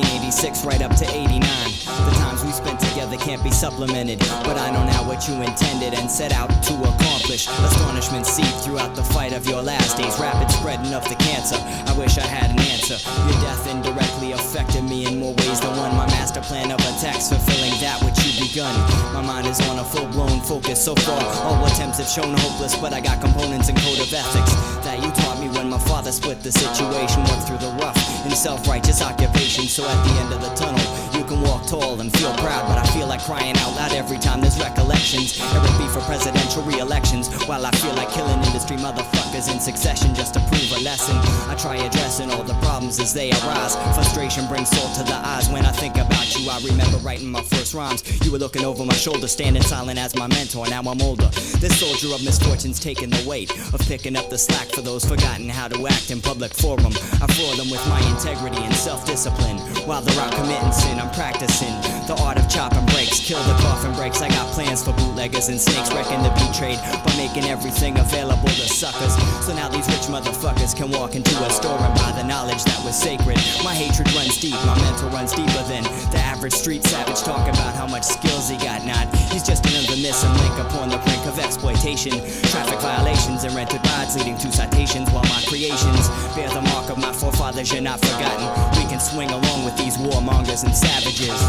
1986 right up to 89. The times we spent together can't be supplemented, but I know now what you intended and set out to accomplish. Astonishment seeped throughout the fight of your last days, rapid spreading of the cancer. I wish I had an answer. Your death indirectly affected me in more ways than one. My master plan of attacks fulfilling that which you begun. My mind is on a full-blown focus. So far, all attempts have shown hopeless, but I got components and code of ethics that you taught me when my father split the situation. Worked through the rough in self-righteous occupation, so at the end of the tunnel you can walk tall and feel proud. But I feel like crying out loud every time there's recollections. R.I.P for presidential re-elections, while I feel like killing industry motherfuckers in succession just to prove a lesson. I try addressing all the problems as they arise. Frustration brings salt to the eyes when I think about you. I remember writing my first rhymes. You were looking over my shoulder, standing silent as my mentor. Now I'm older. This soldier of misfortune's taking the weight of picking up the slack for those forgotten how to act in public forum. I floor them with my integrity and self-discipline. While they're out committing sin, I'm practicing the art of chopping breaks. Kill the coffin breaks. I got plans for bootleggers and snakes wrecking the beat trade by making everything available to suckers. So now these rich motherfuckers can walk into a store and buy the knowledge that was sacred. My hatred runs deep, my mental runs deeper than the average street savage talking about how much skills he got. Not, he's just another missing link upon the brink of exploitation. Traffic violations and rented rides leading to citations, while my creations bear the mark of my forefathers. You're not forgotten. We can swing along with these warmongers and savages.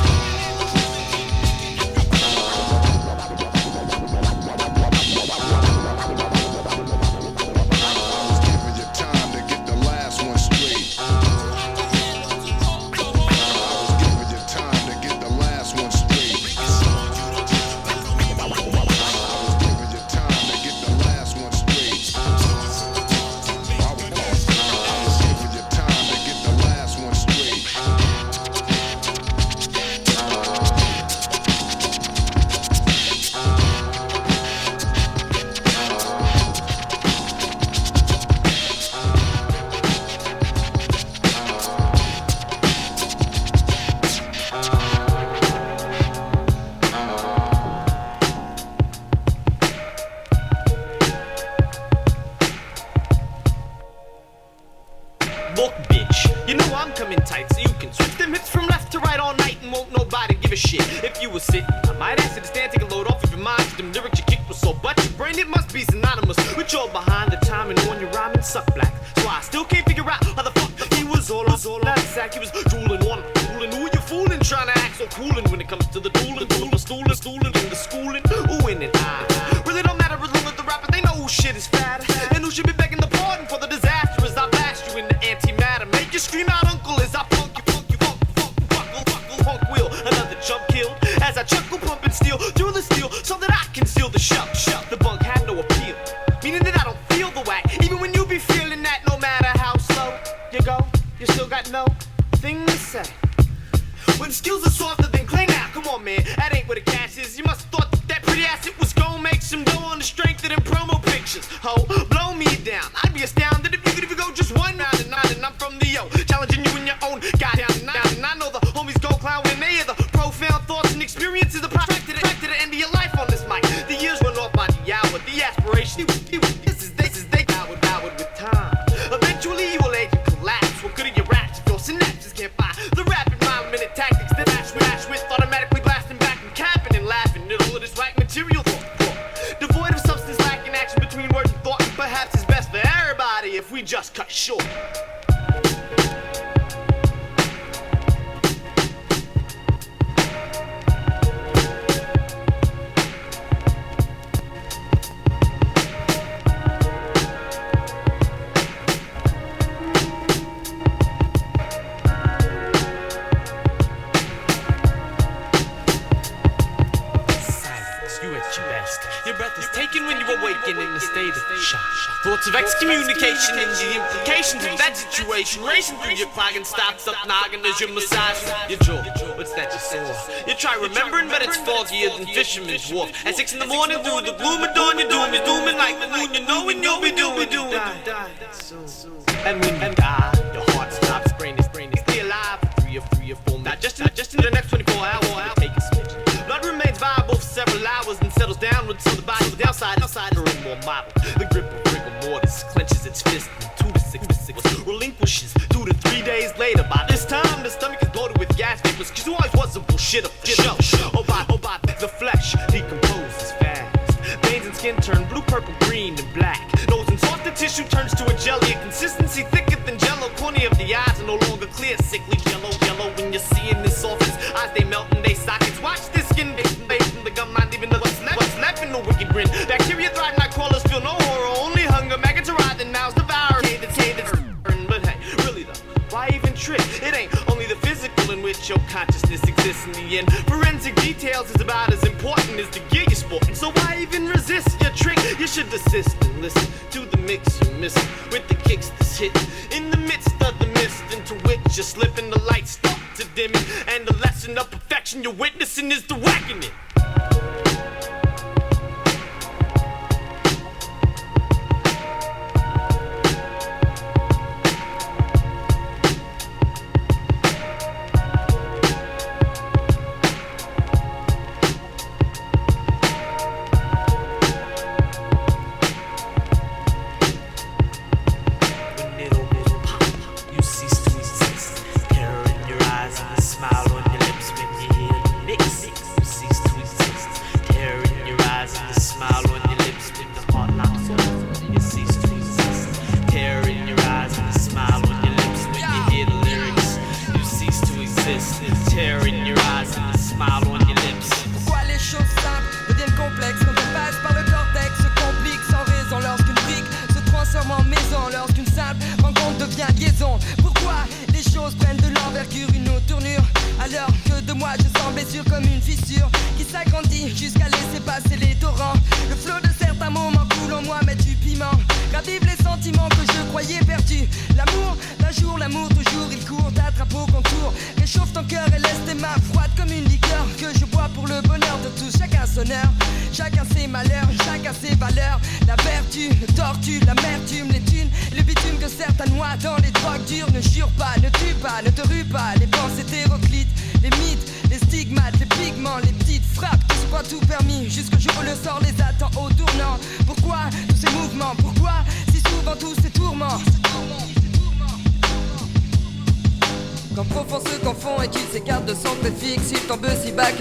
Look, bitch, you know I'm coming tight, so you can switch them hips from left to right all night and won't nobody give a shit. If you were sitting, I might ask you to stand, take a load off of your mind. Them lyrics you kicked were so but your brain, it must be synonymous with you're behind the time and on your rhyme and suck black. So I still can't figure out how the fuck he was all on that sack. He was drooling on, fooling. Who you fooling? Trying to act so coolin' when it comes to the dueling, stooling, in the schooling. Ooh, in and I really don't matter as long as the rapper they know who shit is fat and who should be begging the pardon for the disaster as I blast you in the antimatter. Make you scream out, uncle, as I funk wheel. Another jump killed as I chuckle, pump and steal through the steel so that I can seal the shut. The bunk had no appeal, meaning that I don't feel the whack. Even when you be feeling that, no matter how slow you go, you still got no thing to say. When skills are softer than clay now, come on man, that ain't where the cash is. You must have thought that pretty ass it was gonna make some dough on the strength of them promo pictures. Ho, blow me down. I'd be astounded if you could even go just one round and nine. And I'm from the yo, challenging you in your own goddamn nine. And I know the homies go clown when they hear the profound thoughts and experiences of track to the end of your life on this mic. The years run off by the hour, the aspiration. This is they bowed with time. Eventually you will age and collapse. What good are your raps if your synapses can't buy the rapid rhyme minute tactics that ash with automatically blasting back and capping and laughing at all of this whack material. Devoid of substance, lacking action between words and thought, and perhaps it's best for everybody if we just cut short. Your breath is taken when you awaken in a state of shock. Thoughts of excommunication and the implications of that situation racing through your clogging, stopped up noggin as you massage your jaw. What's that you saw? You try remembering, but it's foggier than fisherman's wharf. At 6 in the morning through the gloom of dawn, your doom is dooming like the moon. You know when you'll be doing. And when you die, your heart stops, brain is stay alive for 3 or 4 minutes. Not just in the next 24 hours. Take a switch. Blood remains viable for several hours and settles downward so the body downside are in more model. The grip of rigor mortis clenches its fist and 2 to 6 relinquishes 2 to 3 days later. By this time the stomach is loaded with gas vapors, cause you always was a bullshitter for show. Oh by the flesh decomposes fast. Veins and skin turn blue, purple, green, and black. Nose and softer tissue turns to a jelly, a consistency thicker than jello. Cornea of the eyes are no longer clear, sickly yellow when you're seeing this office. Eyes they melt in they sockets. Watch this skin from the gum, not even know what's left in the wicked grin. Bacteria thrive, night crawlers feel no horror, only hunger. Maggots arrive, and mouths devour. But hey, really though, why even trip? It ain't only the physical in which your consciousness exists in the end. Forensic details is about as important as the gear you're sporting. So why even resist your trick? You should desist and listen to the mix you're missing with the kicks that's hit in the midst of the mist into which you're slipping. The lights start to dimming, and the lesson of perfection you're witnessing is the reckoning.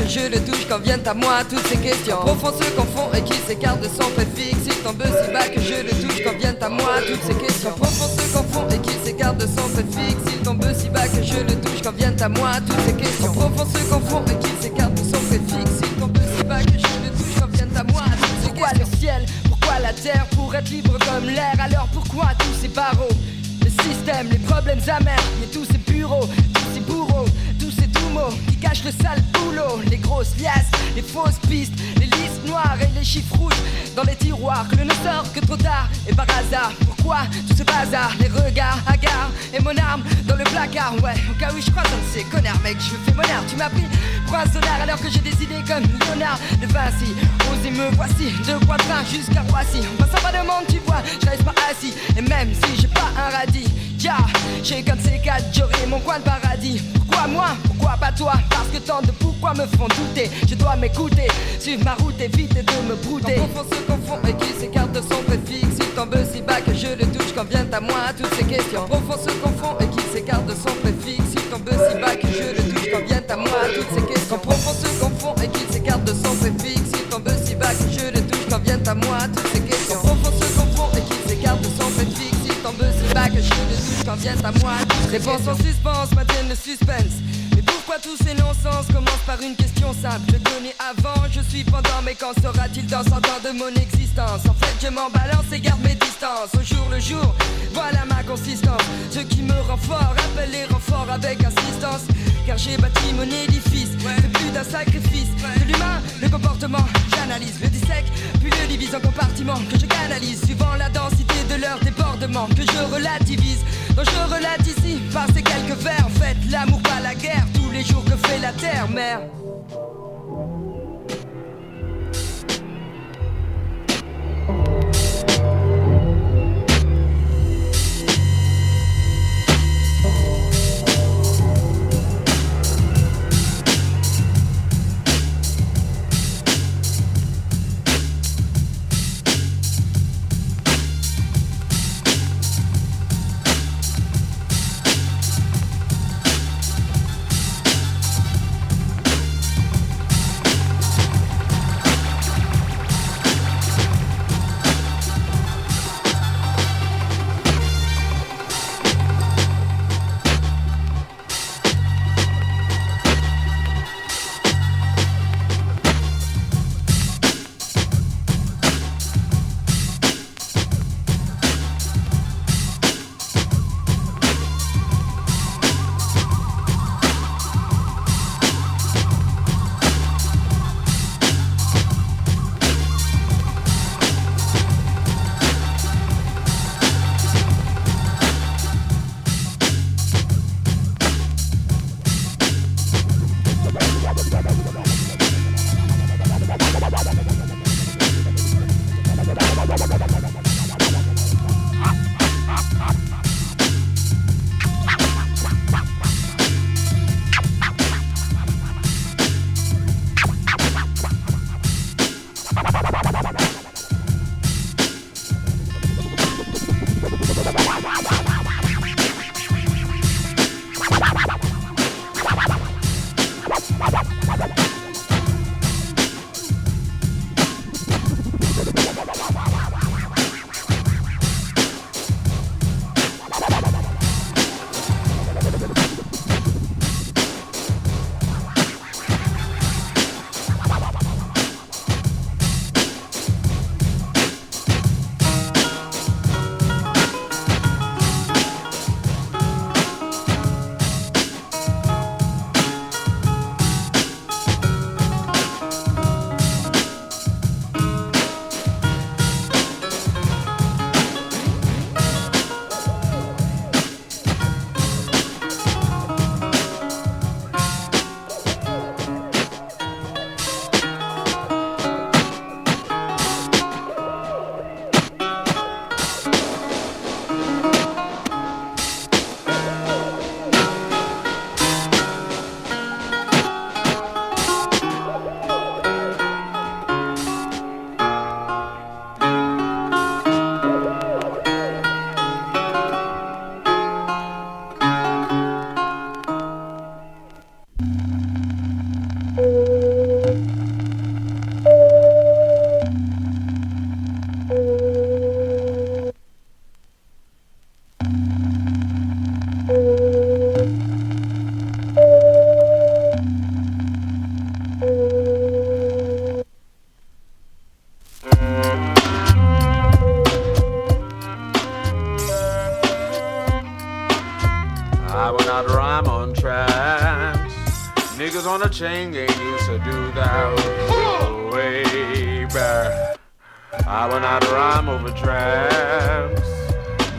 Je le touche quand viennent à moi toutes ces questions. Profond se confond et qui s'écarte de son préfixe. Il tombe si bas que je le touche quand viennent à moi toutes ces questions. Profond se confond et qui s'écarte de son préfixe. Il tombe si bas que je le touche quand viennent à moi toutes ces questions. Profond se confond et qui s'écarte de son préfixe. Il tombe si bas que je le touche quand viennent à moi toutes ces questions. Pourquoi le ciel? Pourquoi la terre? Pour être libre comme l'air. Alors pourquoi tous ces barreaux? Le système, les problèmes amers et tous ces bureaux, tous ces bourreaux, tous ces doux mots qui cachent le sale boulot. Les grosses liasses, les fausses pistes, les listes noires et les chiffres rouges dans les tiroirs que l'on ne sort que trop tard et par hasard. Pourquoi tout ce bazar? Les regards hagards et mon arme dans le placard. Ouais, au cas où je croise un de ces connards, mec, je fais mon art. Tu m'as pris pour un sonar alors que j'ai des idées comme Léonard de Vinci. Osez me voici, de Poitvin jusqu'à Roissy. En passant pas de monde, tu vois, je reste pas assis. Et même si j'ai pas un radis, yeah, j'ai comme ces quatre, j'aurai mon coin de paradis. Pourquoi moi? Pourquoi pas toi? Parce que tant de pourquoi me font douter. Je dois m'écouter, suivre ma route, éviter de me brouter. Quand profond se confond et qui s'écarte de son préfixe. Il tombe si bas que je le touche quand viennent à moi toutes ces questions. Profond se confond et qui s'écarte de son préfixe. Il tombe si bas que je le touche quand viennent à moi toutes ces questions. Profond se confond et qui s'écarte de son préfixe. Il tombe si bas que je le touche quand viennent à moi toutes ces questions. Profond se confond et qui s'écarte de son préfixe. Il tombe si bas que je le touche quand viennent à moi toutes ces questions. Réponse en suspens maintiennent le suspense. Mais pourquoi tous ces non-sens commencent par une question simple? Je connais avant, je suis pendant, mais quand sera-t-il dans 100 ans de mon existence? En fait je m'en balance et garde mes distances. Au jour le jour, voilà ma consistance. Ce qui me rend fort, appelle les renforts avec insistance. Car j'ai bâti mon édifice, c'est plus d'un sacrifice. De l'humain, le comportement, j'analyse, le dissèque, puis le divise en compartiments que je canalise, suivant la densité de leur débordement, que je relativise. Donc je relate ici, par ces quelques vers. En fait, l'amour pas la guerre, tous les jours que fait la terre, mère. Niggas on the chain gang used to do that way back. I went out to rhyme over tracks.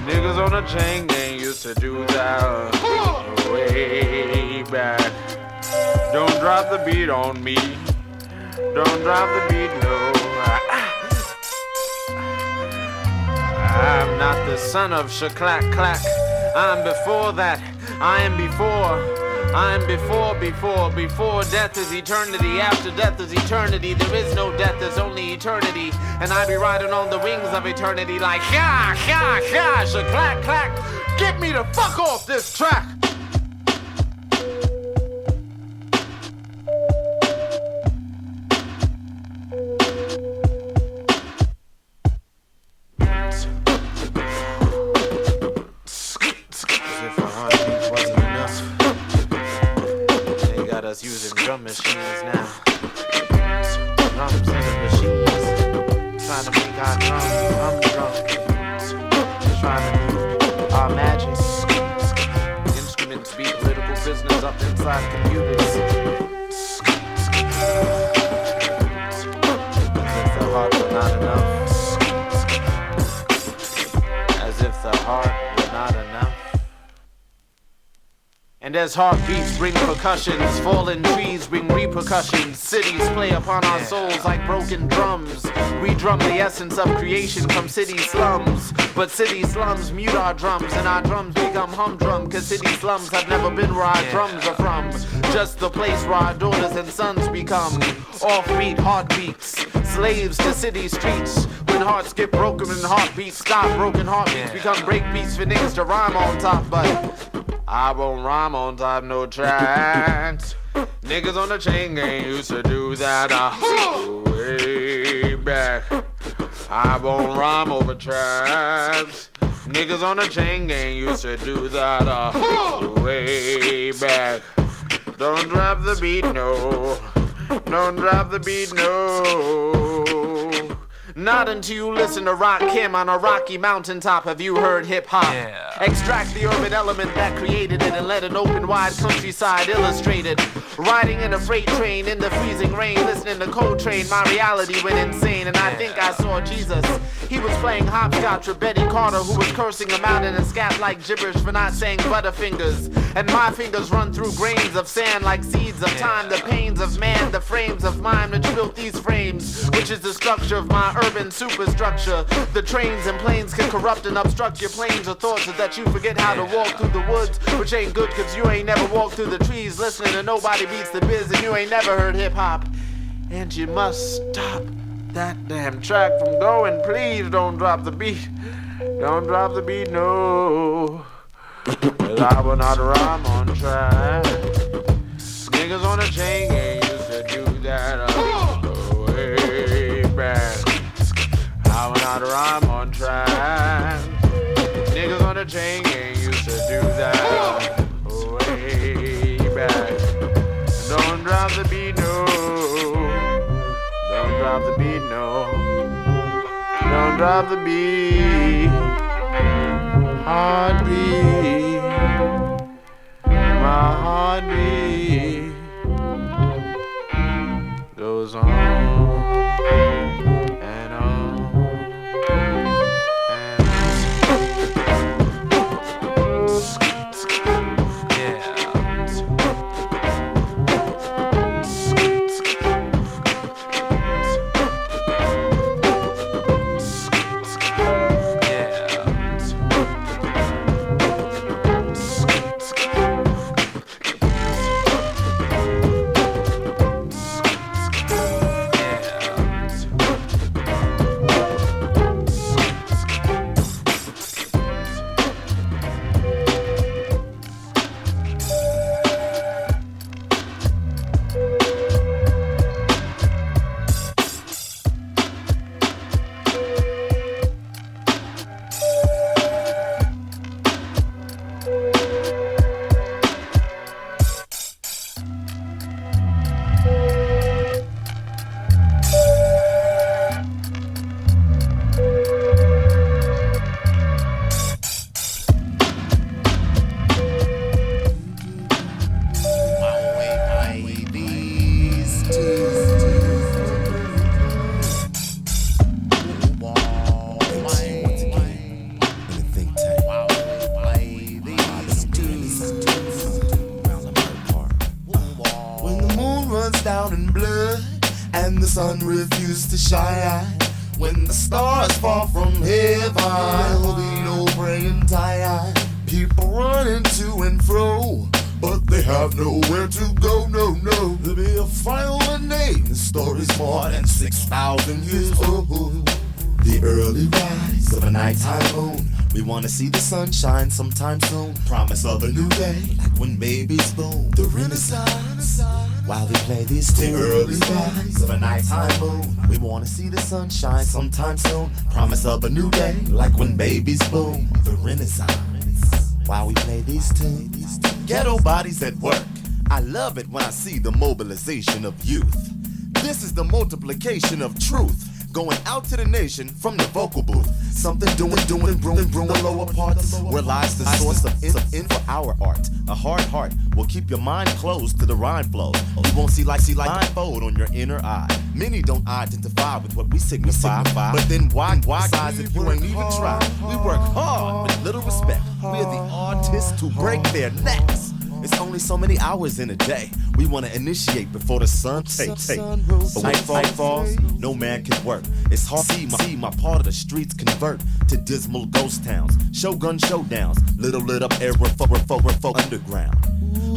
Niggas on the chain gang used to do that way back. Don't drop the beat on me. Don't drop the beat, no. I'm not the son of Shaklack Clack. I'm before that. I am before. I'm before death is eternity. After death is eternity. There is no death, there's only eternity. And I be riding on the wings of eternity like Shaklack Clack. Get me the fuck off this track. Using drum machines now. Drums and the machines. Trying to make our drum. Trying to do our magic. Instruments beat political business up inside computers. As if the heart were not enough. As if the heart were not enough. And as heartbeats bring percussions, fallen trees bring repercussions. Cities play upon our souls like broken drums. We drum the essence of creation from city slums. But city slums mute our drums, and our drums become humdrum. Cause city slums have never been where our drums are from. Just the place where our daughters and sons become offbeat heartbeats, slaves to city streets. When hearts get broken and heartbeats stop, broken heartbeats become breakbeats for niggas to rhyme on top. But I won't rhyme on top no tracks. Niggas on the chain gang used to do that way back. I won't rhyme over tracks. Niggas on the chain gang used to do that way back. Don't drop the beat, no. Don't drop the beat, no. Not until you listen to Rakim on a rocky mountaintop have you heard hip-hop. Extract the urban element that created it and let an open wide countryside illustrate it. Riding in a freight train in the freezing rain, listening to Coltrane, my reality went insane. And I think I saw Jesus. He was playing hopscotch with Betty Carter, who was cursing him out in a scat like gibberish for not saying butterfingers. And my fingers run through grains of sand like seeds of time. The pains of man, the frames of mind which built these frames, which is the structure of my urban superstructure. The trains and planes can corrupt and obstruct your planes of thoughts so that you forget how to walk through the woods, which ain't good cause you ain't never walked through the trees listening to Nobody Beats the Biz, and you ain't never heard hip-hop. And you must stop that damn track from going. Please don't drop the beat. Don't drop the beat, no. Cause I will not rhyme on track. Niggas on the chain gang used to do that way back. I will not rhyme on track. Niggas on the chain gang used to do that way back. Don't drop the beat, no. Don't drop the beat, no. Don't drop the beat. Heartbeat. My heartbeat goes on and on and moon runs down in blood, and the sun refused to shine. When the stars fall from heaven, there'll be no praying time. People running to and fro, but they have nowhere to go, no. There'll be a final name. The story's more than 6,000 years old. The early rise of a nighttime moon. We wanna see the sunshine sometime soon. Promise of a new day, like when babies boom. The Renaissance, while we play these tunes. The early rise of a nighttime moon. We wanna see the sunshine sometime soon. Promise of a new day, like when babies boom. The Renaissance, while we play these tunes. Ghetto bodies at work. I love it when I see the mobilization of youth. This is the multiplication of truth. Going out to the nation from the vocal booth. Something doing, brewing the lower parts. Where lies the source of in for our art. A hard heart will keep your mind closed to the rhyme flow. You won't see like blindfold on your inner eye. Many don't identify with what we signify. But then why size if you ain't even try? We work hard with little respect. We're the artists who break their necks. It's only so many hours in a day. We wanna initiate before the sun takes. But when night falls, no man can work. It's hard to see my part of the streets convert to dismal ghost towns. Shogun showdowns, little lit up era folk underground.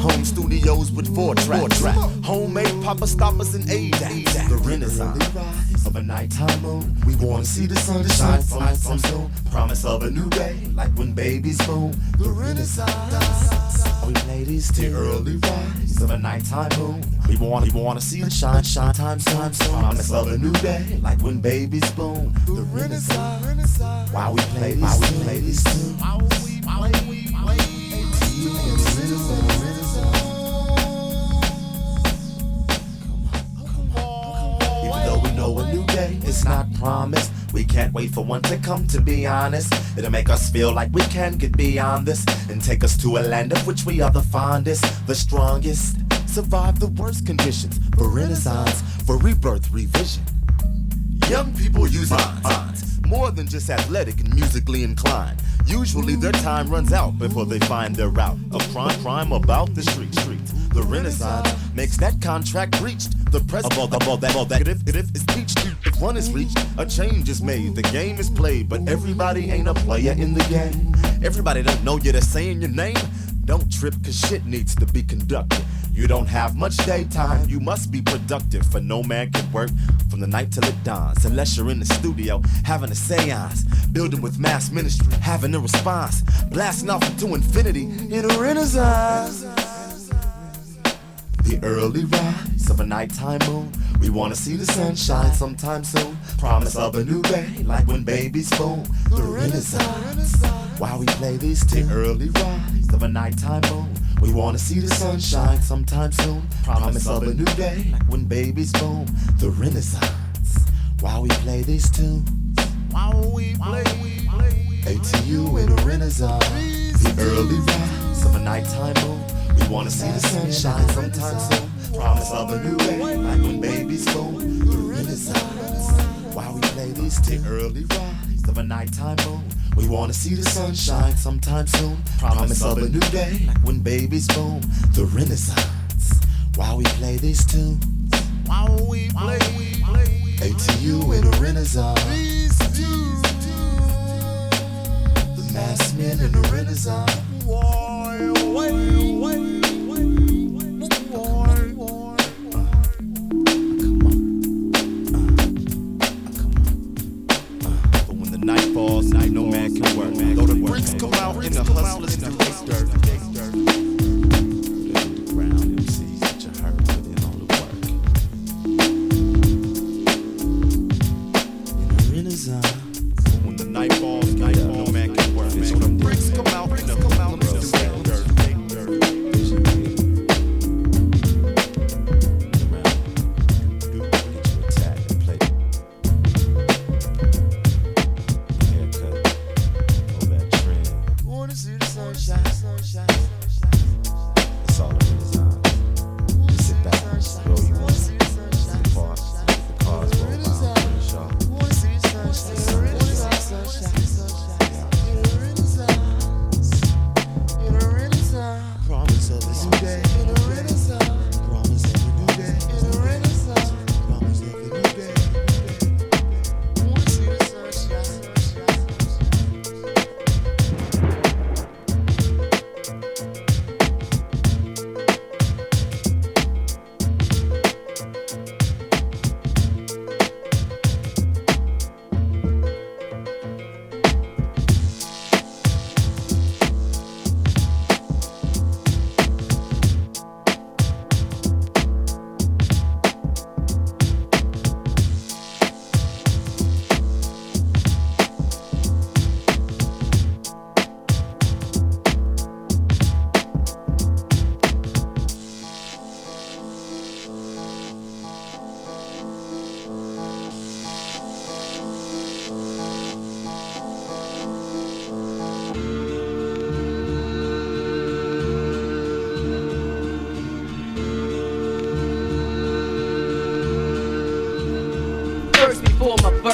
Home studios with 4-track. Homemade papa stoppers and ADAC. The Renaissance of a nighttime moon. We wanna see the sun shine from soon. Promise of a new day, like when babies boom. The Renaissance. We play these the early rise of a nighttime moon. We wanna see the shine time soon. Promise of a new day, like when babies boom. The Renaissance. While we play these tunes. Even though we know a new day is not promised, we can't wait for one to come, to be honest. It'll make us feel like we can get beyond this and take us to a land of which we are the fondest, the strongest. Survive the worst conditions for renaissance, for rebirth, revision. Young people use minds, more than just athletic and musically inclined. Usually their time runs out before they find their route. A crime about the streets. The Renaissance makes that contract breached. The president above that if is peached. If one is reached, a change is made. The game is played, but everybody ain't a player in the game. Everybody don't know you're saying your name. Don't trip, cause shit needs to be conducted. You don't have much daytime, you must be productive. For no man can work from the night till it dawns, unless you're in the studio having a seance, building with mass ministry, having a response, blasting off into infinity in a renaissance. The early rise of a nighttime moon. We wanna see the sunshine sometime soon. Promise of a new day, like when babies boom. The Renaissance. While we play these tunes. The early rise of a nighttime moon. We wanna see the sunshine sometime soon. Promise of a new day, like when babies boom. The Renaissance. While we play these tunes. While we play. ATU in a Renaissance. The early rise of a nighttime moon. We wanna see the sunshine sometime soon. Promise of a new day, like when babies boom. The Renaissance. While we play these tunes. The early rise of a nighttime moon. We wanna see the sunshine sometime soon. Promise of a new day, like when babies boom. The Renaissance. While we play these tunes. While we play. ATU in a Renaissance. The masked men in the Renaissance. But when the night falls, no man can work. Though the bricks come out in the hustlers do his dirt. Ground MCs that you heard put in all the work. In the Renaissance. But when the night falls, no man can work. So the bricks come out in the hustlers do his dirt.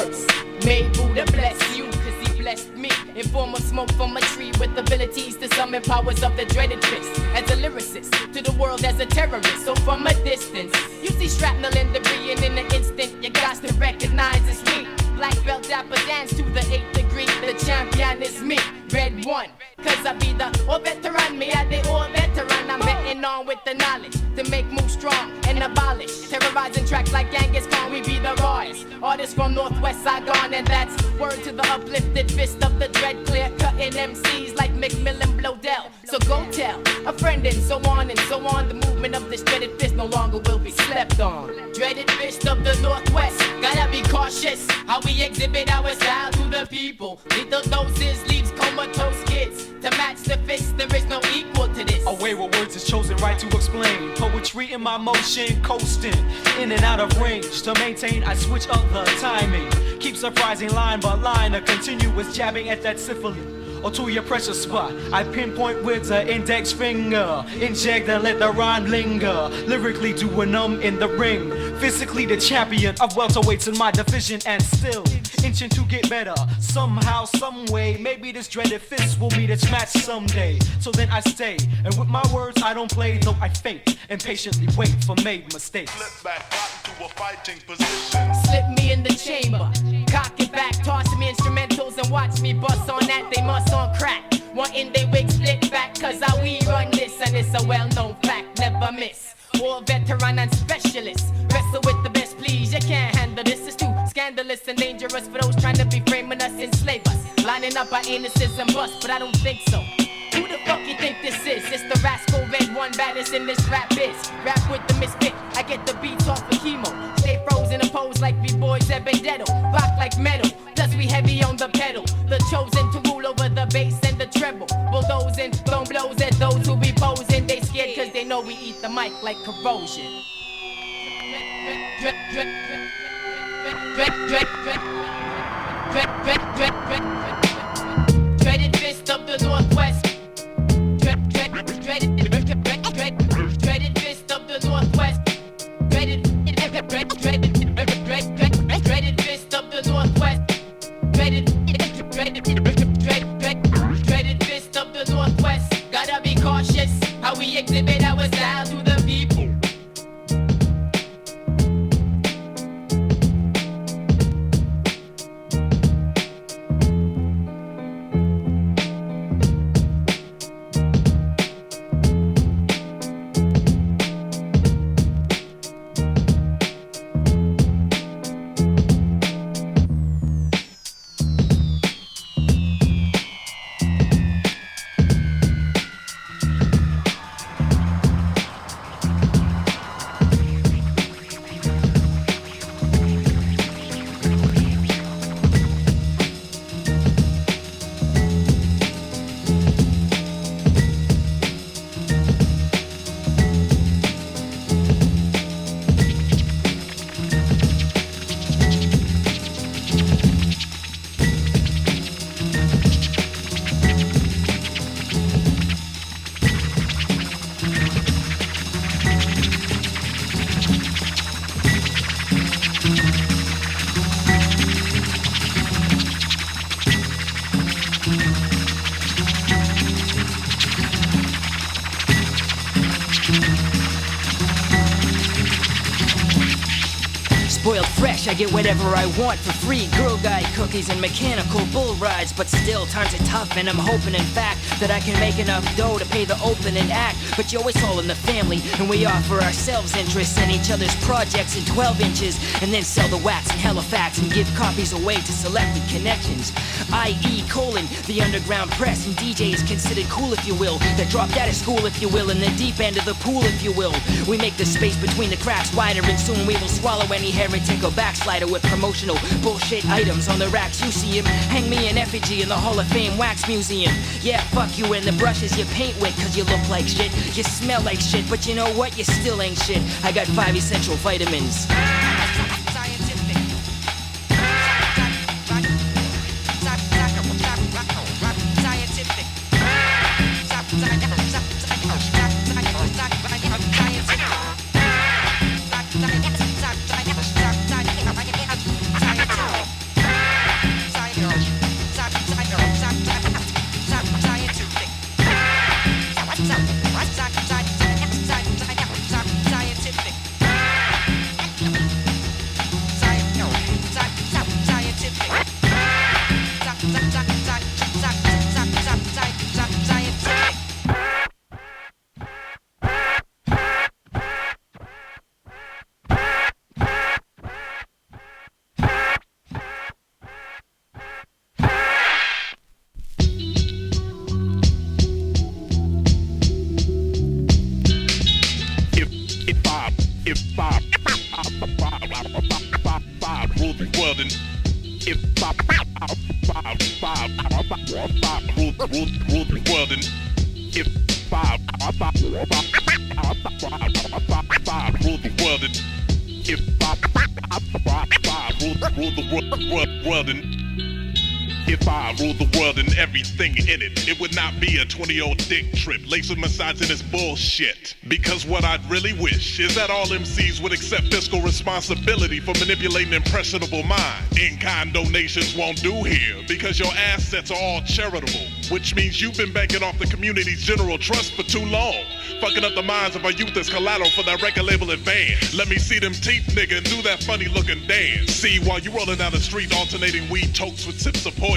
first. May Buddha bless you, cause he blessed me in form of smoke from a tree with abilities to summon powers of the dreaded fist. As a lyricist, to the world as a terrorist. So from a distance, you see shrapnel and debris, and in an instant, you got to recognize it's me. Black belt dapper dance to the 8th degree. The champion is me, red one. Cause I be the all veteran, me at the all veteran. I'm betting on with the knowledge to make moves strong and abolish. Terrorizing tracks like Genghis Khan, we be the rawest. Artists from Northwest Saigon, and that's word to the uplifted fist of the dread, clear cutting MCs like McMillan Blodell. So go tell a friend and so on and so on. The movement of this dreaded fist no longer will be slept on. Dreaded fist of the Northwest, gotta be cautious how we exhibit our style to the people. Lethal doses leaves comatose kids. To match the fist, there is no equal to this. Away with words is chosen right to explain. Poetry in my motion, coasting in and out of range. To maintain, I switch up the timing. Keep surprising line by line, a continuous jabbing at that syphilis. Or to your pressure spot, I pinpoint with the index finger. Inject and let the rhyme linger. Lyrically do a numb in the ring. Physically the champion of welterweights in my division, and still inching to get better. Somehow, some way, maybe this dreaded fist will meet its match someday. So then I stay, and with my words I don't play, though I fake and patiently wait for made mistakes. Flip back, got into a fighting position. Slip me in the chamber, cock it back, toss me instrumentals and watch me bust on that. They must on crack, wanting they wig split back. Cause how we run this, and it's a well-known fact, never miss. All veteran and specialist, wrestle with the best, please. You can't handle this, it's too scandalous and dangerous for those trying to be framing us, enslave us, lining up our anuses and bust, but I don't think so. Who the fuck you think this is? It's the rascal red one, baddest in this rap biz. Rap with the misfit, I get the beats off of chemo. Stay frozen and pose like B-boys at Benedetto. Rock like metal, plus we heavy on the pedal. The chosen to rule over the bass and the treble. Bulldozing, throwing blows at those who be posing. They scared cause they know we eat the mic like corrosion. Dreaded fist of the Northwest. Dreaded fist of the Northwest. Dreaded fist of the Northwest. Dreaded fist of the Northwest. Gotta be cautious how we exhibit our style to the people. Spoiled fresh, I get whatever I want for free. Girl guide cookies and mechanical bull rides. But still, times are tough and I'm hoping in fact that I can make enough dough to pay the opening act. But yo, it's all in the family, and we offer ourselves interests in each other's projects in 12 inches. And then sell the wax in Halifax and give copies away to selected connections. I.E. colon, the underground press, and DJ is considered cool if you will. That dropped out of school if you will, in the deep end of the pool if you will. We make the space between the cracks wider, and soon we will swallow any heretic or backslider with promotional bullshit items on the racks. You see him, hang me an effigy in the Hall of Fame Wax Museum. Yeah, fuck you and the brushes you paint with, cause you look like shit, you smell like shit, but you know what, you still ain't shit. I got 5 essential vitamins. five rule the world and if five rule the world and if five rule the world and if five rule the world and if I ruled the world and everything in it, it would not be a 20-year-old dick trip laced with misogynist bullshit. Because what I'd really wish is that all MCs would accept fiscal responsibility for manipulating impressionable minds. In-kind donations won't do here because your assets are all charitable, which means you've been banking off the community's general trust for too long, fucking up the minds of our youth as collateral for that record label advance. Let me see them teeth, nigga, and do that funny looking dance. See, while you rolling down the street alternating weed tokes with sips of poison,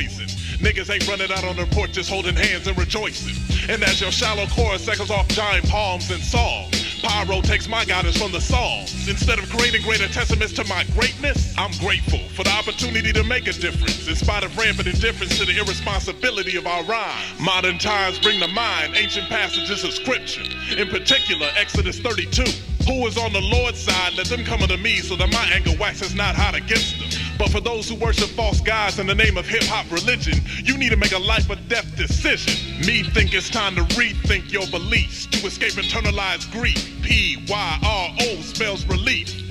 niggas ain't running out on their porch just holding hands and rejoicing. And as your shallow chorus echoes off giant palms and songs, Pyro takes my guidance from the songs. Instead of creating greater testaments to my greatness, I'm grateful for the opportunity to make a difference in spite of rampant indifference to the irresponsibility of our rhymes. Modern times bring to mind ancient passages of scripture, in particular Exodus 32. Who is on the Lord's side, let them come unto me so that my anger waxes not hot against them. But for those who worship false gods in the name of hip-hop religion, you need to make a life or death decision. Me think it's time to rethink your beliefs to escape internalized grief. PYRO spells relief.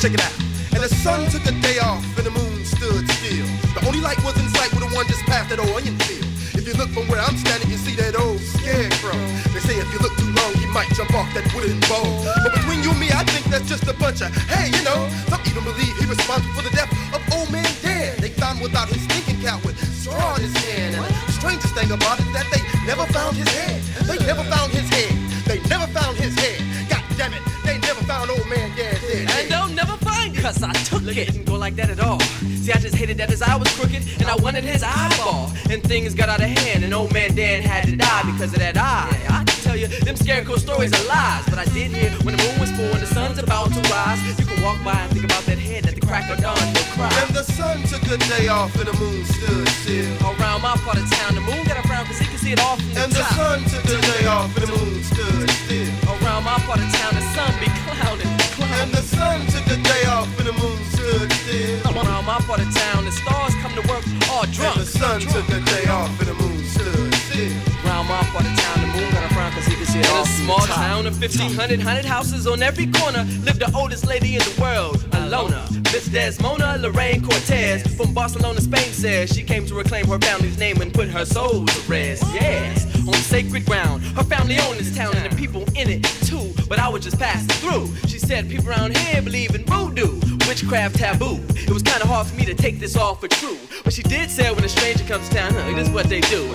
Check it out. And the sun took a day off and the moon stood still. The only light was in sight with the one just past that old onion field. If you look from where I'm standing, you see that old scarecrow. They say if you look too long, he might jump off that wooden bowl. But between you and me, I think that's just a bunch of, hey, you know, some even believe he responsible for the death of old man Dan. They found without his thinking cap with straw in his hand. And the strangest thing about it is that they never found his head. They never found his head. They never found his head. God damn it, they never found old man Dan's head. And they'll never find, cause I took it. It didn't go like that at all. See, I just hated that his eye was crooked, and I wanted his eyeball. And things got out of hand, and old man Dan had to die because of that eye. I can tell you, them scarecrow stories are lies, but I did hear when the moon was full and the sun's about to rise, you can walk by and think about that head at the crack of dawn, he'll cry. And the sun took a day off and the moon stood still. Around my part of town, the moon got a frown cause he can see it all from the top. And the sun took a day off and the moon stood still. Around my part of town, the sun be clouding. And the sun took a day off and the moon stood still. Around my part of town, the stars come to work all drunk. And the sun took a day off and the moon stood still. Around my part of town, the moon got a frown cause he can see it all. In a small town of 1,500 haunted houses on every corner lived the oldest lady in the world, Alona. Miss Desmona Lorraine Cortez from Barcelona, Spain says she came to reclaim her family's name and put her soul to rest. Yes, on sacred ground. Her family owned this town and the people in it too. But I was just passing through. She said people around here believe in voodoo, witchcraft taboo. It was kinda hard for me to take this all for true. But she did say when a stranger comes to town, this is what they do.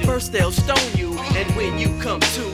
First they'll stone you, and when you come to,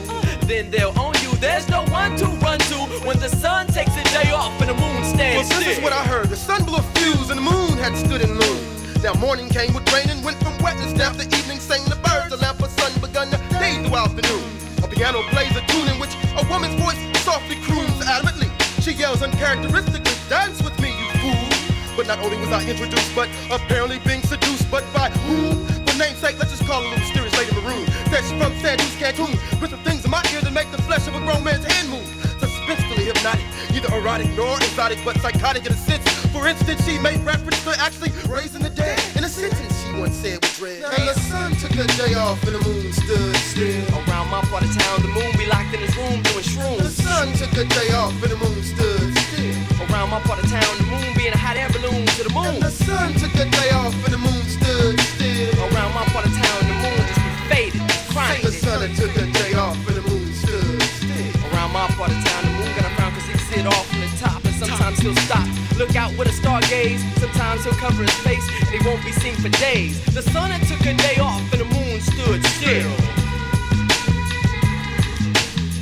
then they'll own you. There's no one to run to when the sun takes a day off and the moon stands still. Well, this is what I heard. The sun blew a fuse and the moon had stood in noon. Now morning came with rain and went from wetness down to evening, sang the birds. A lamp of sun begun to day throughout the noon. A piano plays a tune in which a woman's voice softly croons adamantly. She yells uncharacteristically, dance with me, you fool. But not only was I introduced, but apparently being seduced. But by whom? For namesake, let's just call her a little mysterious lady maroon. Said she's from San Luis Cancun, with the things in my ear that make the flesh of a grown man's hand move. Suspensefully hypnotic, neither erotic nor exotic, but psychotic in a sense. For instance, she made reference to actually raising the dead in a sentence she once said with dread. And the sun took a day off and the moon stood still. Around my part of town, the moon be locked in his room doing shrooms. The sun took a day off and the moon stood still. Around my part of town, the moon being a hot air balloon to the moon. And the sun took a day off and the moon stood still. Around my part of town, the moon just be faded, crying. The sun took a day off and the moon stood still. Around my part of town, the moon got a frown cause he can see it all from the top. And sometimes he'll stop, look out with a stargaze. Sometimes he'll cover his face and he won't be seen for days. The sun took a day off and the moon stood still.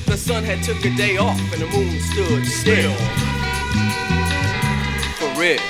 The sun had took a day off and the moon stood still. For real.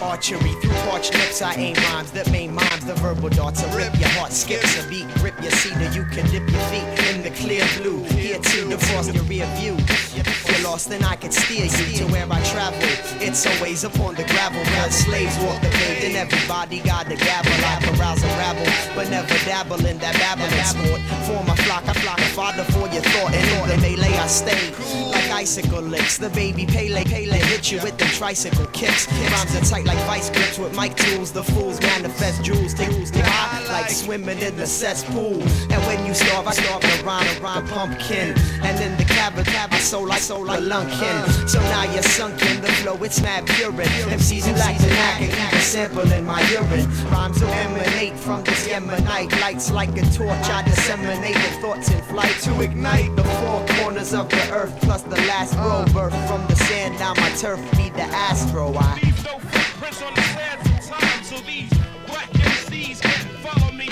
Archery through parched lips, I aim rhymes that main mimes, the verbal darts will rip your heart, skips a beat, grip your cedar, you can dip your feet in the clear blue, here to defrost your rear view. If you're lost, then I could steer you to where I travel. It's always upon the gravel, where slaves walk the paved, and everybody got the gavel. I carouse a rabble, but never dabble in that babbling sport. Form a flock, a father for your thought, and in the melee I stay like icicle licks. The baby Pele hit you with them tricycle kicks. Rhymes are tight like vice grips with mic tools. The fools manifest jewels, they high like swimming in the cesspool. And when you starve, I starve to rhyme pumpkin. And in the cavern, I soul like a lunkin. So now you're sunk in the flow, it's mad purine. MCs who like to knack and keep a sample in my urine. Rhymes will emanate from this Yemenite. Lights like a torch, I disseminate the thoughts in flight to ignite the four corners of the earth. Plus the last row birth from the sand, now my turf be the astro. Leave no footprints on the sands of time, so these black MCs can't follow me.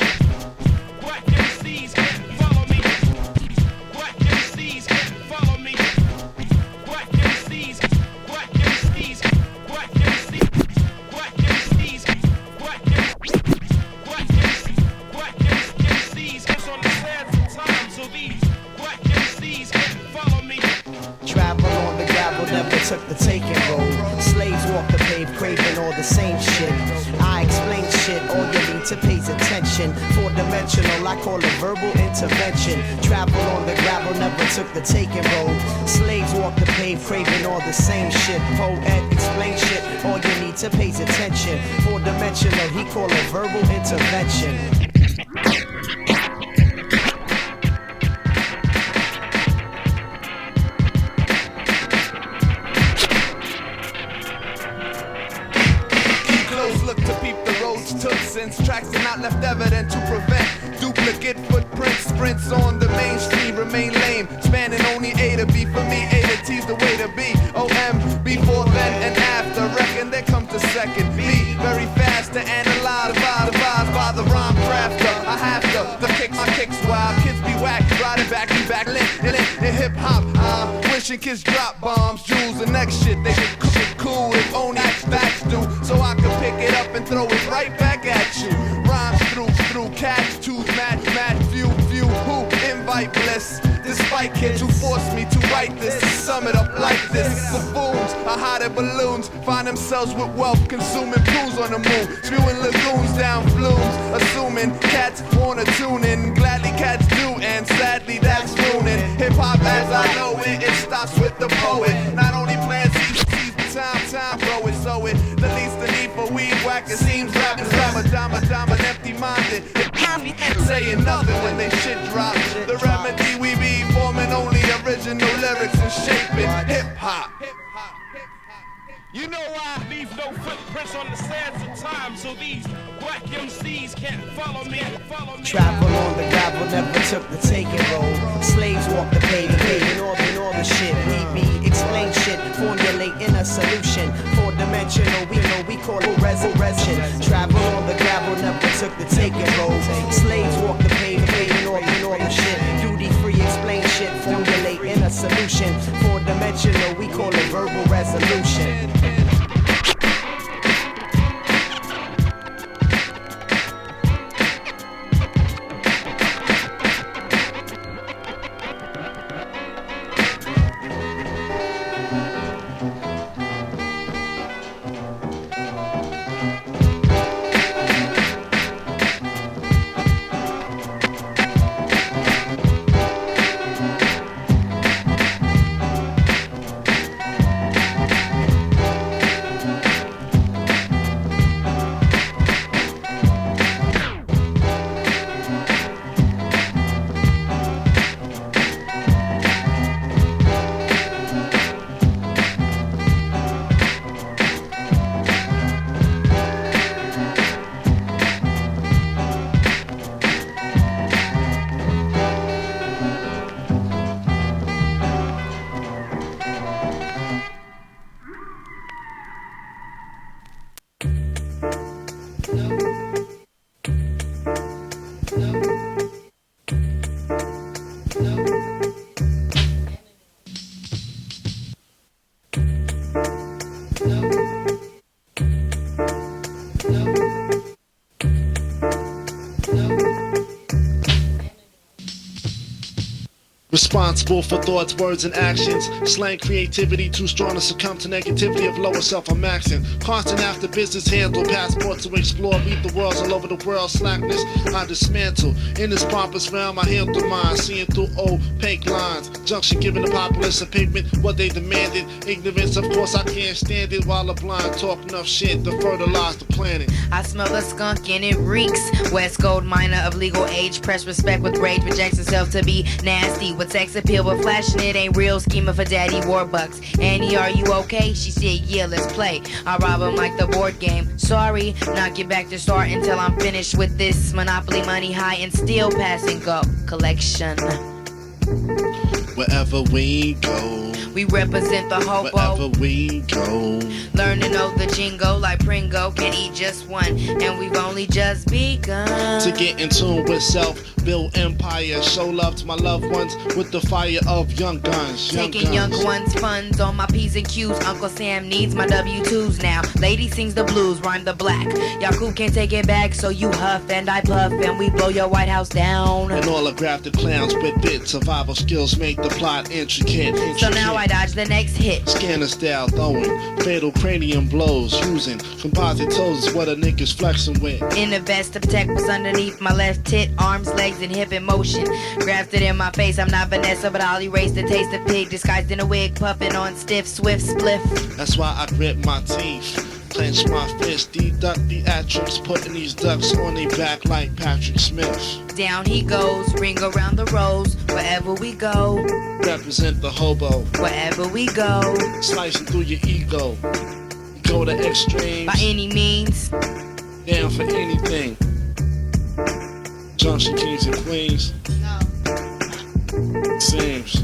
Black MCs can't follow me. Black MCs can't follow me. Black MCs, black MCs, black MCs, black MCs, black MCs can't on the sands of time, so these black MCs can't follow me. Travel on the gravel, never took the taking road. Slaves walk the pave, craving all the same shit. I explain shit, all you need to pay's attention. Four-dimensional, I call it verbal intervention. Travel on the gravel, never took the taking road. Slaves walk the pave, craving all the same shit. Poet explain shit, all you need to pay's attention. Four-dimensional, he call it verbal intervention. Took since tracks are not left evident to prevent duplicate footprints. Sprints on the main street remain lame, spanning only A to B. For me, A to T's the way to be. OM before then and after. Reckon they come to second. B very fast to analyze by the rhyme crafter. I have to my kicks wild. Kids be whack, riding back to back, lit in hip hop. Wishing kids drop bombs, jewels, and next shit. They get cool if only facts do. So I can pick it up and throw it right back at you. Rhymes through catch twos, match few who invite bliss. Despite kids who force me to write this, to sum it up like this. Buffoons are hot air balloons, find themselves with wealth consuming pools on the moon, spewing lagoons down flumes, assuming cats wanna tune in. Gladly cats do, and sadly that's ruining hip hop as I know it. It stops with the poet. Not only plans time, throw it, so it the least the need for weed whacker seems rapping. Dama, empty-minded. Saying nothing when they shit drop. The remedy we be forming only original lyrics and shaping hip hop. You know I leave no footprints on the sands of time, so these black MCs can't follow me. Travel on the gravel, never took the taking road. Slaves walk the pavement, paving all the shit. We explain shit, formulating a solution. Four-dimensional, we call it resurrection. Travel on the gravel, never took the taking road. Slaves walk the pavement, paving all the shit. Duty-free, explain shit, formulating a solution. Four-dimensional, we call it verbal resolution. Responsible for thoughts, words, and actions. Slang creativity too strong to succumb to negativity of lower self. I'm maxing. Constant after business handle. Passport to explore. Meet the worlds all over the world. Slackness I dismantle. In this pompous realm I handle mine. Seeing through opaque lines. Junction giving the populace a pigment what they demanded. Ignorance of course I can't stand it. While the blind talk enough shit to fertilize the planet. I smell the skunk and it reeks. West Gold minor of legal age. Press respect with rage. Rejects herself to be nasty. With sex appeal but flashing it ain't real. Schema for daddy Warbucks. Annie, are you okay? She said yeah, let's play. I rob him like the board game. Sorry, not get back to start until I'm finished with this. Monopoly money high and still passing go. Collection. Wherever we go, we represent the hobo. Wherever we go, learn to know the jingo like Pringo. Can't eat just one, and we've only just begun to get in tune with self. Build empire, show love to my loved ones with the fire of young guns. Taking young ones' funds on my P's and Q's. Uncle Sam needs my W2s now. Lady sings the blues, rhyme the black. Yakub can't take it back, so you huff and I puff, and we blow your White House down. And all the grafted clowns with it. Survival skills make the plot intricate. So now I dodge the next hit. Scanner style throwing fatal cranium blows. Using composite toes is what a nigga's flexing with. In the vest to protect what's underneath my left tit. Arms, legs, and hip in motion. Grafted in my face, I'm not Vanessa, but I'll erase the taste of pig. Disguised in a wig, puffing on stiff, swift spliff. That's why I grit my teeth. Clench my fist, deduct theatrics, putting these ducks on their back like Patrick Smith. Down he goes, ring around the rose, wherever we go. Represent the hobo, wherever we go. Slicing through your ego, go to extremes. By any means, down for anything. Junction kings and queens. Seems.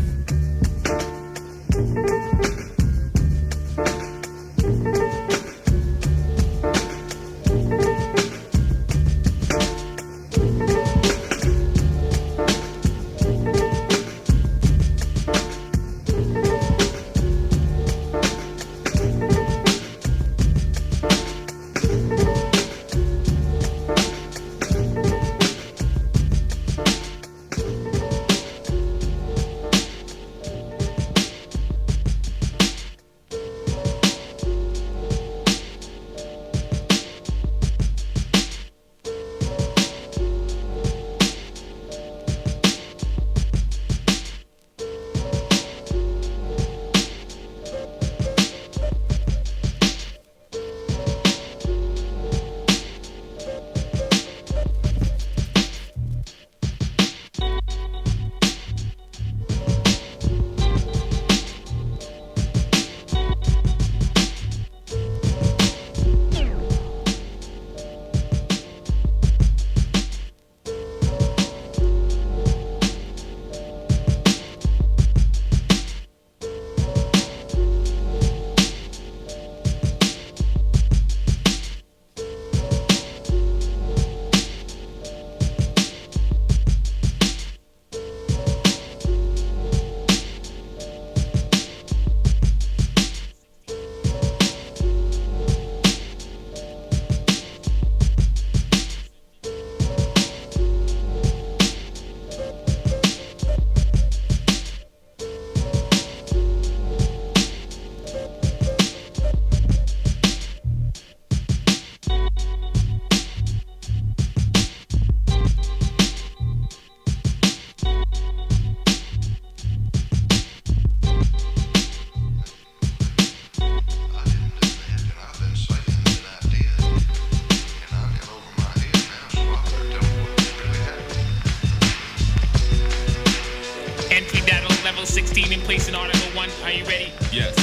level 16 in place in Article 1. Are you ready? Yes.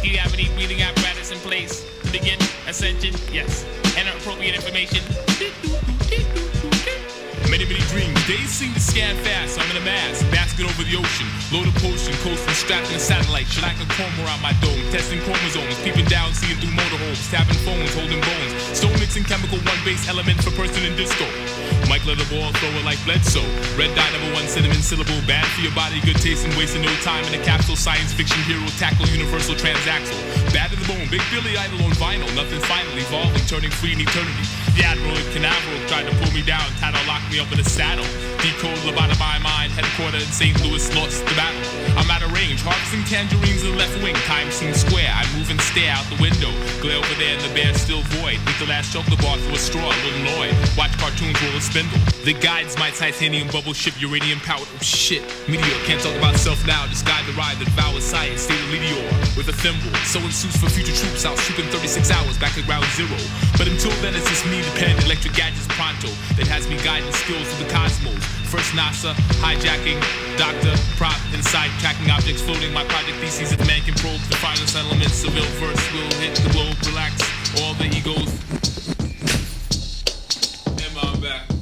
Do you have any breathing apparatus in place? Begin. Ascension? Yes. Enter appropriate information. Many dreams, days seem to scan fast. I'm in a mass, basket over the ocean, load of potion, coasting, strapped in a satellite, shellacking chrome around my dome, testing chromosomes, peeping down, seeing through motorhomes, tapping phones, holding bones, stone mixing chemical, one base element for person in disco. Mike let the ball throw it like Bledsoe. Red dye number 1 cinnamon syllable, bad for your body, good taste and wasting no time in a capsule. Science fiction hero, tackle universal transaxle. Bad to the bone. Big Billy Idol on vinyl. Nothing final, evolving, turning free in eternity. The Admiral and Canaveral tried to pull me down. Tattle locked me up in a saddle. Decode lobotomy mind. Headquarter in St. Louis lost the battle. I'm out of range. Harvesting tangerines in the left wing. Time seems square. I move and stare out the window. Glare over there and the bear's still void. Eat the last chocolate bar through a straw. A little annoyed. Watch cartoons roll a spindle. The guides my titanium bubble ship. Uranium powered. Oh shit. Meteor. Can't talk about self now. Just guide the ride that devours science. State of meteor. With a thimble. Sewing suits for future troops. I'll shoot in 36 hours back at ground zero. But until then it's just me, the pen, electric gadgets pronto. That has me guiding skills through the cosmos. First NASA, hijacking, doctor, prop, inside tracking objects floating. My project thesis that man can probe the finest elements. Seville verse will hit the globe, relax all the egos. And I'm back.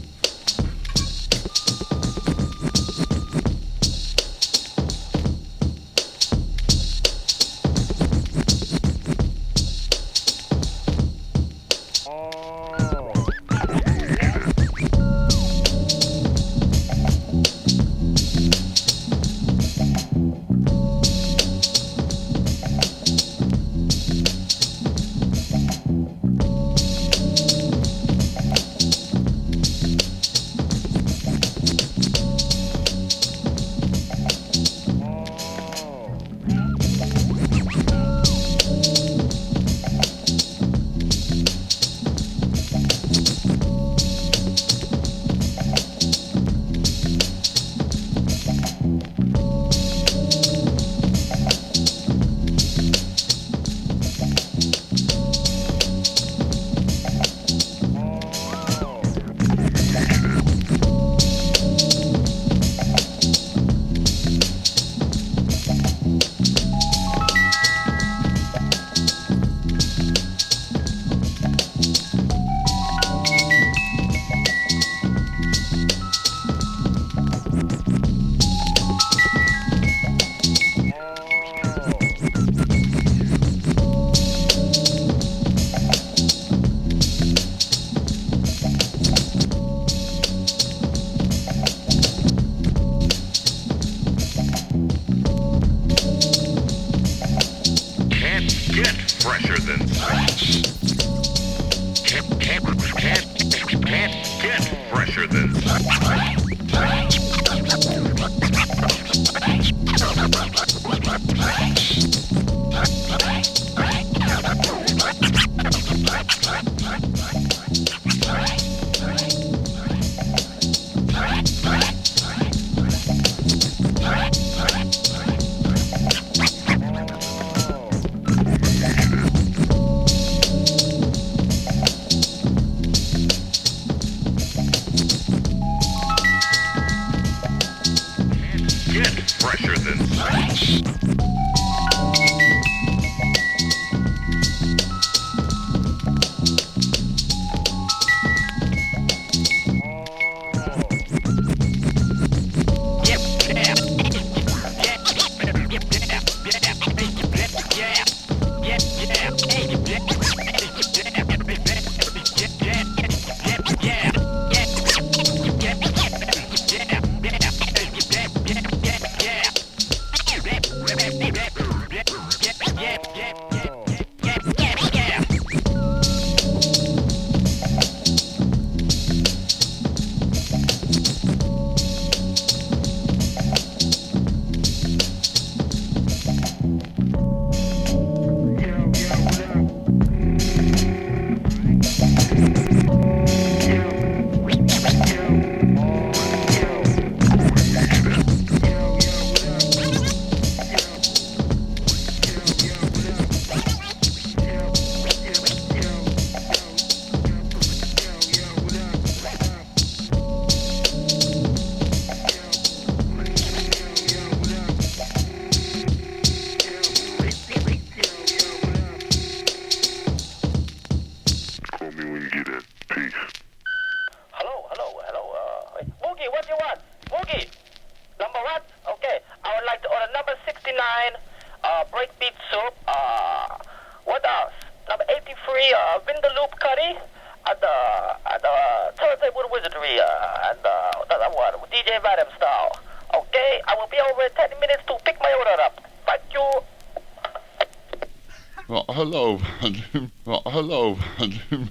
Hello, Vadim. Hello, Vadim.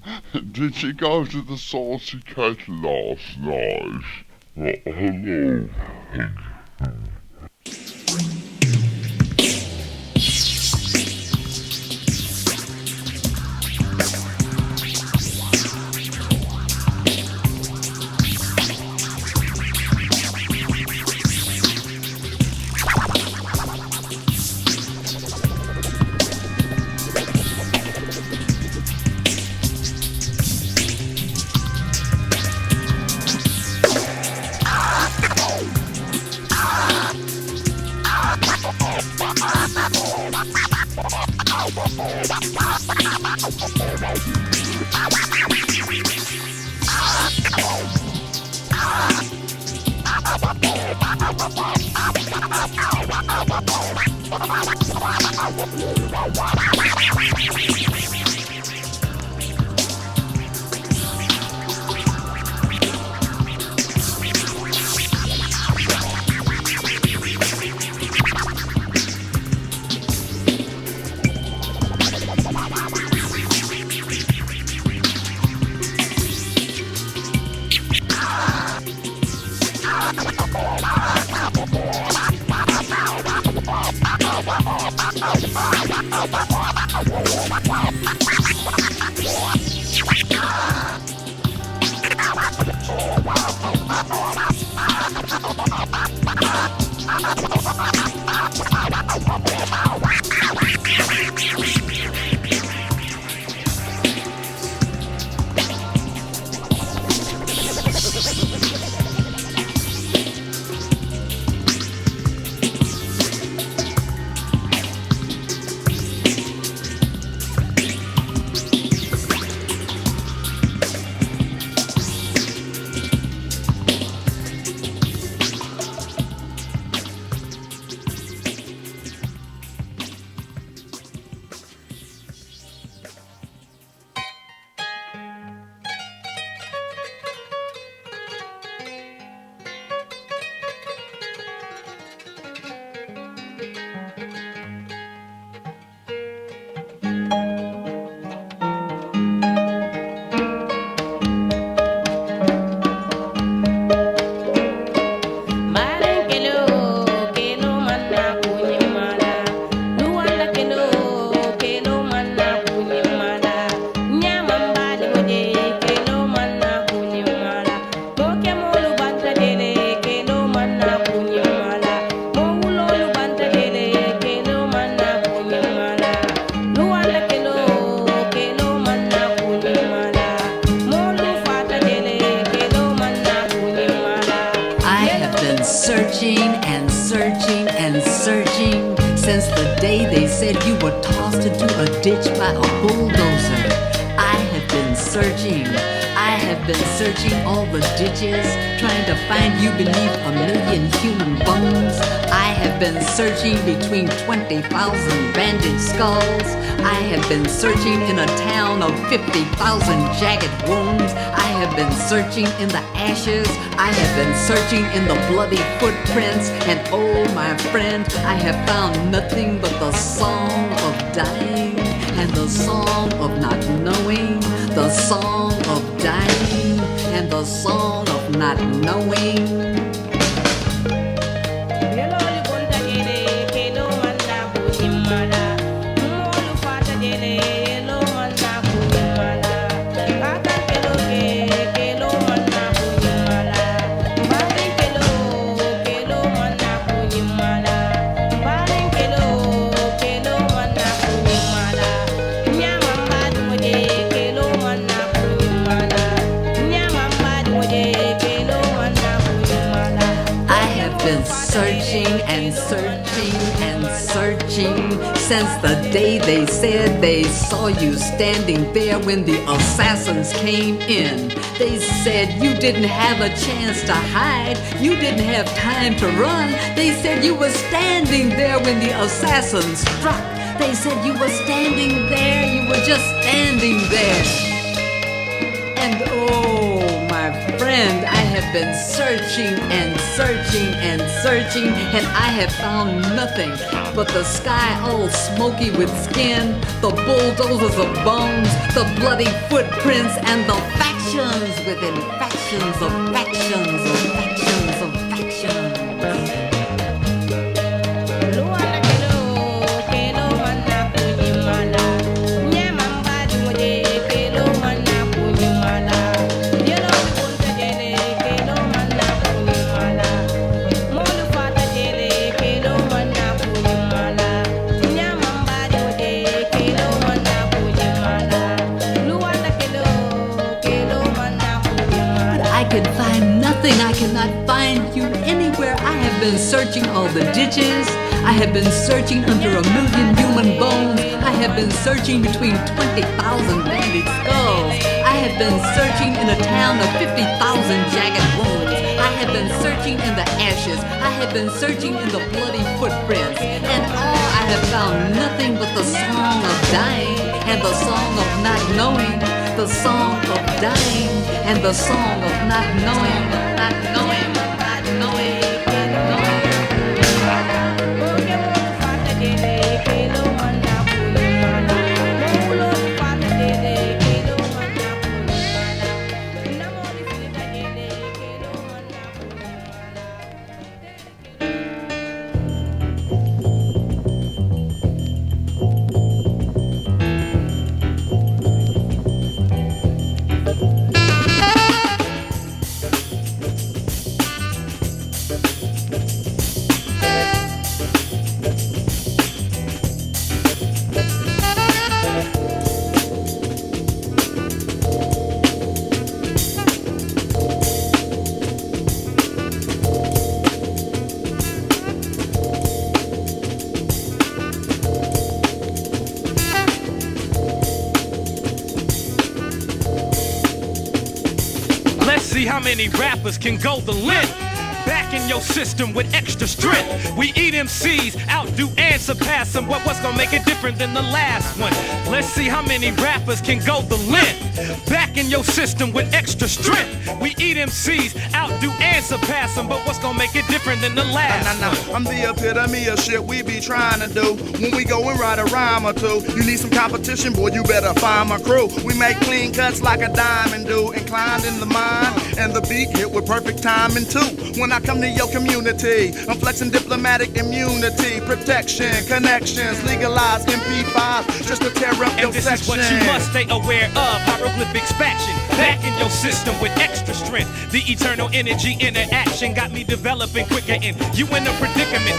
Did you go to the Saucy Cat last night? Hello. Searching between 20,000 bandaged skulls. I have been searching in a town of 50,000 jagged wounds. I have been searching in the ashes. I have been searching in the bloody footprints. And oh, my friend, I have found nothing but the song of dying and the song of not knowing. The song of dying and the song of not knowing. Searching and searching and searching since the day they said they saw you standing there when the assassins came in. They said you didn't have a chance to hide, you didn't have time to run. They said you were standing there when the assassins struck. They said you were standing there, you were just standing there. And oh, my friend, I have have been searching and searching and searching, and I have found nothing but the sky all smoky with skin, the bulldozers of bones, the bloody footprints, and the factions within factions of factions of factions of factions. I cannot find you anywhere. I have been searching all the ditches. I have been searching under 1,000,000 human bones. I have been searching between 20,000 banded skulls. I have been searching in a town of 50,000 jagged wounds. I have been searching in the ashes. I have been searching in the bloody footprints. And all I have found nothing but the song of dying and the song of not knowing. The song of dying and the song of not knowing, not knowing, not knowing, not knowing. How many rappers can go the length? Back in your system with extra strength. We eat MCs, outdo and surpass them. What's gonna make it different than the last one? Let's see how many rappers can go the length. Back in your system with extra strength. We eat MCs, outdo and surpass them. But what's gonna make it different than the last one? I'm the epitome of shit we be trying to do. When we go and write a rhyme or two, you need some competition, boy, you better find my crew. We make clean cuts like a diamond do. Inclined in the mind and the beat hit with perfect timing too. When I come to your community, I'm flexing diplomatic immunity, protection, connections, legalized MP5, just to tear up your this section. Is what you must stay aware of. Hieroglyphics faction, back in your system with extra strength. The eternal energy interaction got me developing quicker, and you in a predicament,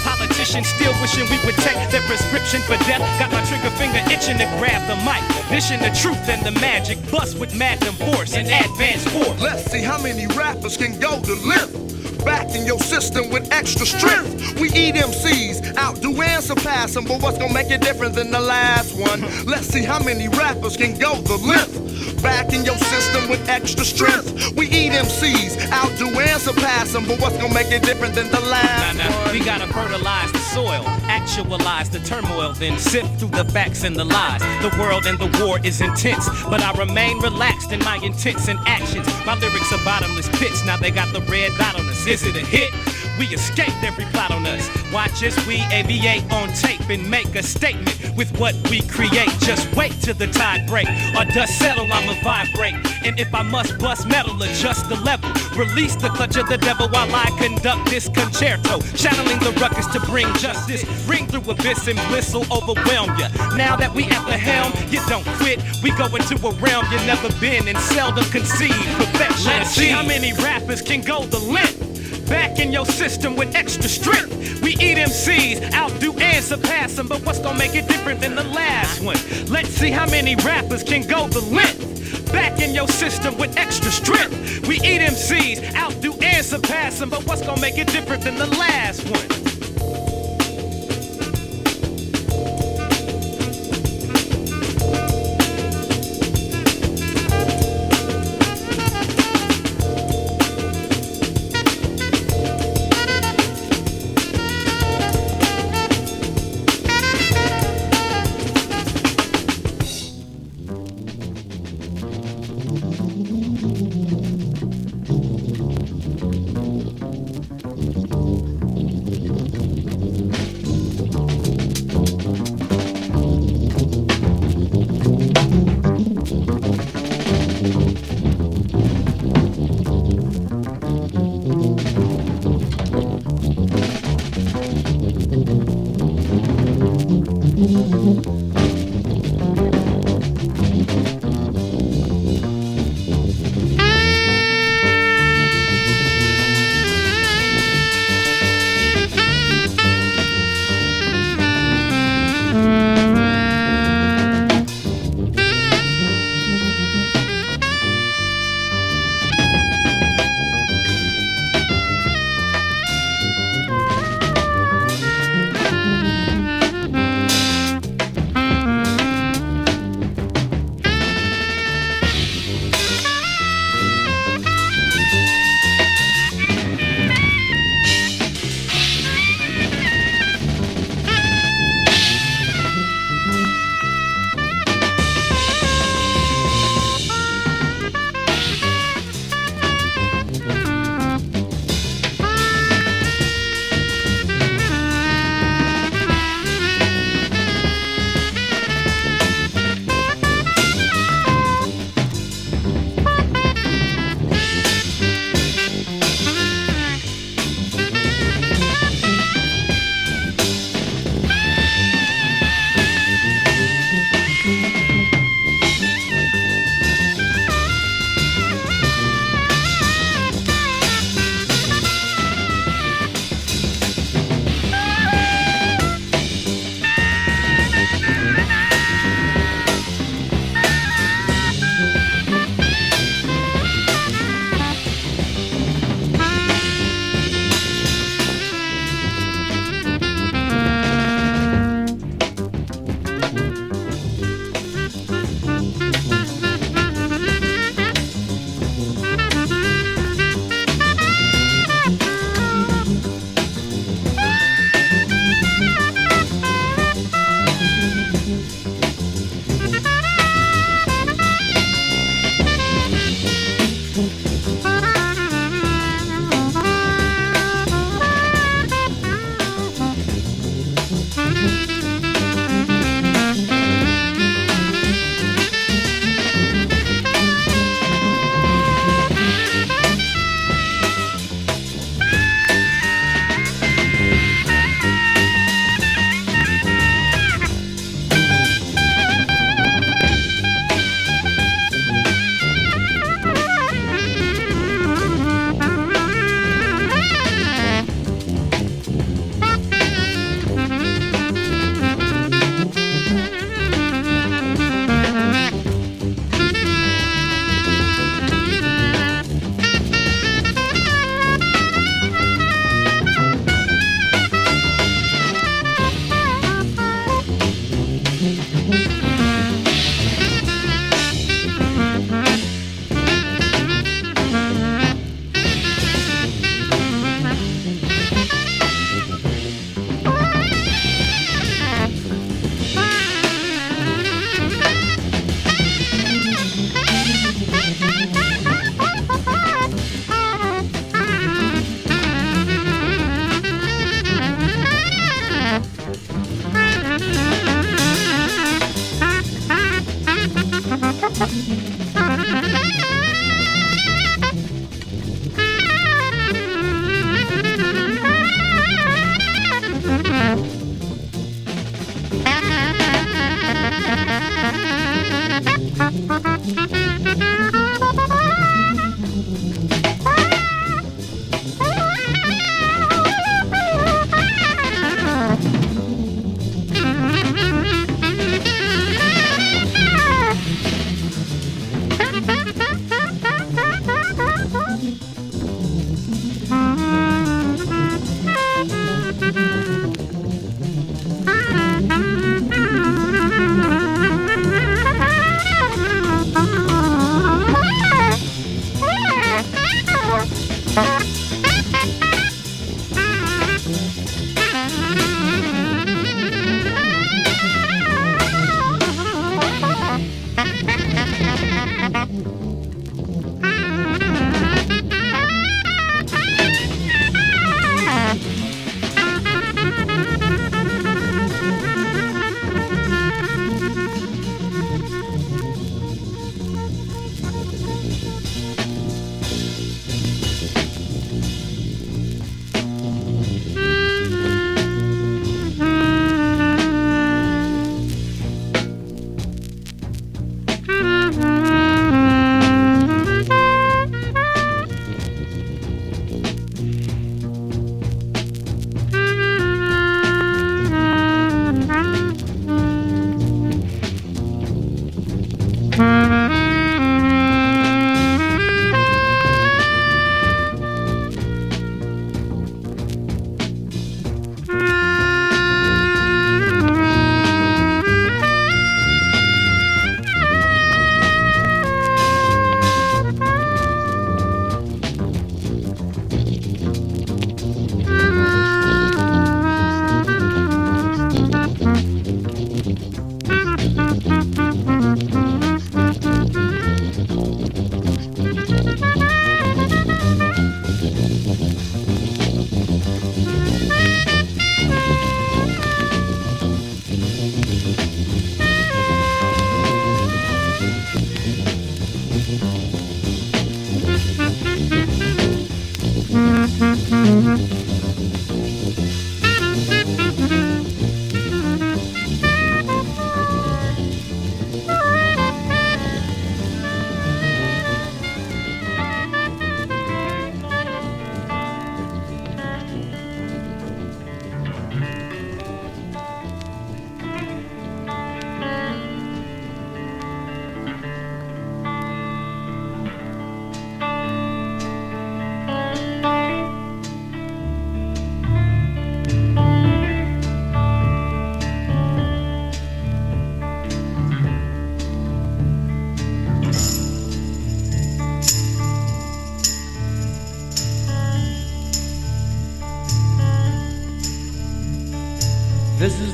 Politicians still wishing we would take their prescription for death. Got my trigger finger itching to grab the mic, dishing the truth and the magic, bust with magnum force and advanced force. Let's see how many rappers can go the length. Back in your system with extra strength. We eat MCs, outdo and surpass them. But what's gonna make it different than the last one? Let's see how many rappers can go the length. Back in your system with extra strength. We eat MCs, outdo and surpass them. But what's gonna make it different than the last one? We gotta fertilize the soil, actualize the turmoil, then sift through the facts and the lies. The world and the war is intense, but I remain relaxed in my intents and actions. My lyrics are bottomless pits, now they got the red dot on us. Is it a hit? We escaped every plot on us. Watch as we aviate on tape and make a statement with what we create. Just wait till the tide break or dust settle, I'ma vibrate. And if I must bust metal, adjust the level. Release the clutch of the devil while I conduct this concerto. Channeling the ruckus to bring justice. Ring through abyss and bliss will overwhelm ya. Now that we at the helm, you don't quit. We go into a realm you never been and seldom conceive. Perfection. Let's see how many rappers can go the length. Back in your system with extra strength. We eat MCs, outdo and surpass them. But what's gonna make it different than the last one? Let's see how many rappers can go the length. Back in your system with extra strength. We eat MCs, outdo and surpass them. But what's gonna make it different than the last one?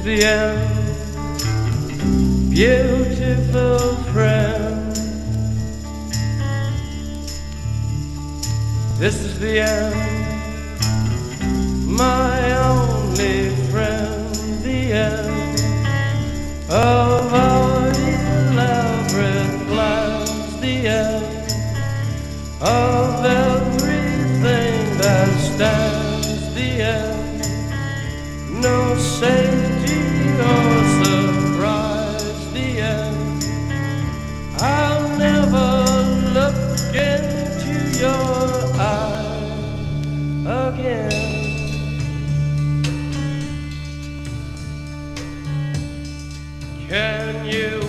the end, beautiful friend. This is the end, my only friend, the end of our elaborate plans, the end of everything that stands, the end, no safety or surprise, the end. I'll never look into your eyes again. Can you